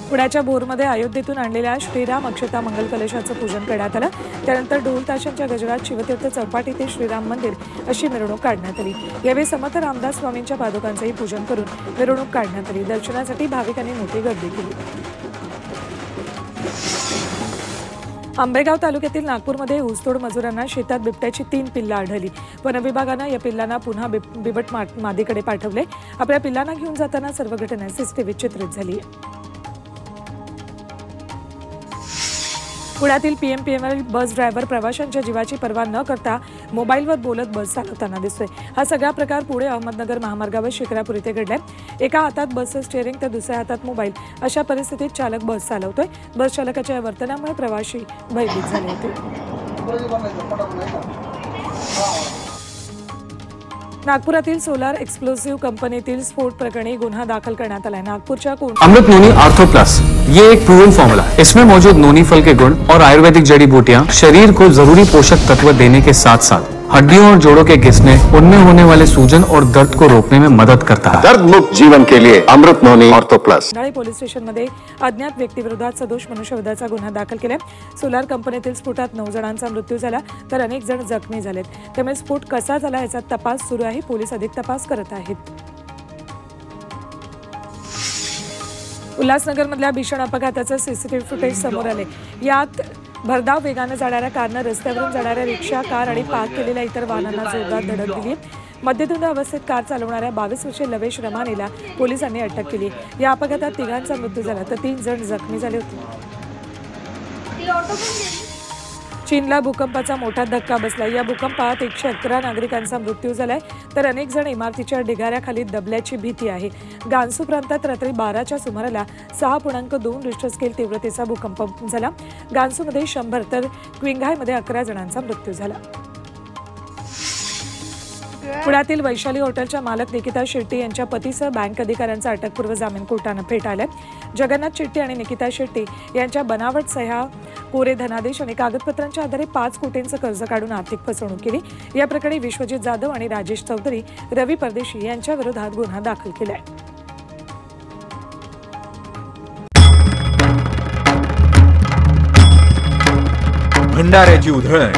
पुण्याच्या भोरमध्ये अयोध्येतून आणलेल्या श्रीराम अक्षता मंगल कलशाचं पूजन करण्यात आलं। त्यानंतर ढोल ताशांच्या गजरात शिवतीर्थ चौपाटी ते श्रीराम मंदिर अशी मिरवणूक काढण्यात आली। यावेळी समर्थ रामदास स्वामींच्या पादुकांचंही पूजन करून मिरवणूक काढण्यात आली। दर्शनासाठी भाविकांनी मोठी गर्दी केली। आंबेगाव तालुक्यातील नागपूरमध्ये ऊसतोड मजुरांना शेतात बिबट्याची 3 पिल्लं आढळली। वनविभागानं या पिल्लांना पुन्हा बिबट मादीकडे पाठवले। आपल्या पिल्लांना घेऊन जाताना सर्व घटना सीसीटीव्हीत चित्रित झाली आहे। पुण्यातील पीएमपीएमएल बस ड्रायव्हर प्रवाशांच्या जीवाची पर्वा न करता मोबाईलवर बोलत बस चालवताना दिसतोय। हा सगळा प्रकार पुणे अहमदनगर महामार्गावर शिक्रापूर इथे घडलाय। एका हातात बसचं स्टीअरिंग तर दुसऱ्या हातात मोबाईल, अशा परिस्थितीत चालक बस चालवतोय। बस चालकाच्या या वर्तनामुळे प्रवासी भयभीत झाले होते। नागपुरातील सोलार एक्सप्लोसिव्ह कंपनीतील स्फोट प्रकरणी गुन्हा दाखल करण्यात आला है। नागपुरच्या अमृत नोनी आर्थो प्लस ये एक प्रूवन फॉर्मूला है। इसमें मौजूद नोनी फल के गुण और आयुर्वेदिक जड़ी बूटियां शरीर को जरूरी पोषक तत्व देने के साथ साथ हड्डियों और जोड़ों के घिसने, उनमें होने वाले सूजन और दर्द को रोकने में मदद करता है। दर्द मुक्त जीवन के लिए अमृत नोनी आर्थो प्लस। नाळे पोलीस स्टेशनमध्ये अज्ञात व्यक्तीविरोधात सदोष मनुष्यवधाचा गुन्हा दाखल केलाय। सोलार कंपनीतील स्फोटात 9 जणांचा मृत्यू झाला तर अनेक जण जखमी झालेत। त्यामुळे स्फोट कसा झाला याचा तपास सुरू आहे। पोलीस अधिक तपास करत आहेत। उल्हासनगरमधल्या भीषण अपघाताचं सीसीटीव्ही फुटेज समोर आले। यात भरधाव वेगाने जाणाऱ्या कारनं रस्त्यावरून जाणाऱ्या रिक्षा, कार आणि पार्क केलेल्या इतर वाहनांना जोरदार धडक दिली। मद्यधुंद अवस्थेत कार चालवणाऱ्या 22 वर्षीय लवेश रमानेला पोलिसांनी अटक केली। या अपघातात 3 मृत्यू झाला तर 3 जण जखमी झाले होते। चीनला भूकंपाचा मोठा धक्का बसला। या भूकंपात 111 नागरिकांचा मृत्यू झालाय तर अनेक जण इमारतीच्या ढिगाऱ्याखाली दबल्याची भीती आहे। गान्सू प्रांतात रात्री 12च्या सुमाराला 6.2 रिश्टर स्केल तीव्रतेचा भूकंप झाला। गान्सूमध्ये 100 तर क्विंघायमध्ये 11 जणांचा मृत्यू झाला। पुण्यातील वैशाली हॉटेलच्या मालक निकिता शेट्टी यांच्या पतीसह बँक अधिकाऱ्यांचा अटकपूर्व जामीन कोर्टानं फेटाळलाय। जगन्नाथ शेट्टी आणि निकिता शेट्टी यांच्या बनावट सह्या, कोरे धनादेश आणि कागदपत्रांच्या आधारे 5 कोटींचं कर्ज काढून आर्थिक फसवणूक केली। या प्रकरणी विश्वजित जाधव आणि राजेश चौधरी, रवी परदेशी यांच्या विरोधात गुन्हा दाखल केलाय। भंडाऱ्याची उधळण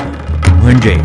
म्हणजे